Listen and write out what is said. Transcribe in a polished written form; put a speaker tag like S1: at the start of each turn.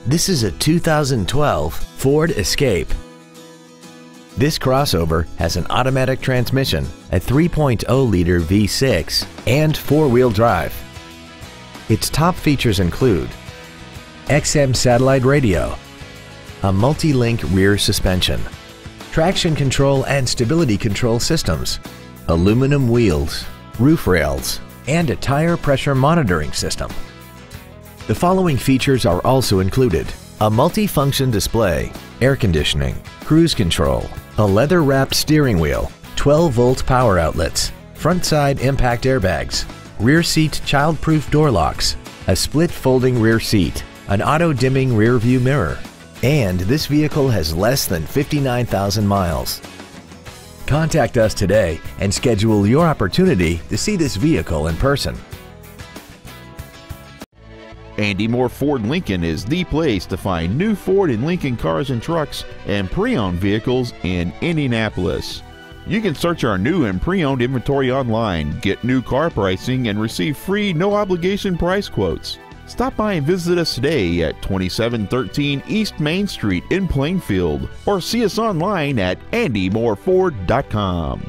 S1: This is a 2012 Ford Escape. This crossover has an automatic transmission, a 3.0-liter V6, and four-wheel drive. Its top features include XM satellite radio, a multi-link rear suspension, traction control and stability control systems, aluminum wheels, roof rails, and a tire pressure monitoring system. The following features are also included: a multi-function display, air conditioning, cruise control, a leather-wrapped steering wheel, 12-volt power outlets, front side impact airbags, rear seat child-proof door locks, a split folding rear seat, an auto-dimming rear view mirror, and this vehicle has less than 59,000 miles. Contact us today and schedule your opportunity to see this vehicle in person.
S2: Andy Mohr Ford Lincoln is the place to find new Ford and Lincoln cars and trucks and pre-owned vehicles in Indianapolis. You can search our new and pre-owned inventory online, get new car pricing, and receive free no-obligation price quotes. Stop by and visit us today at 2713 East Main Street in Plainfield, or see us online at andymohrford.com.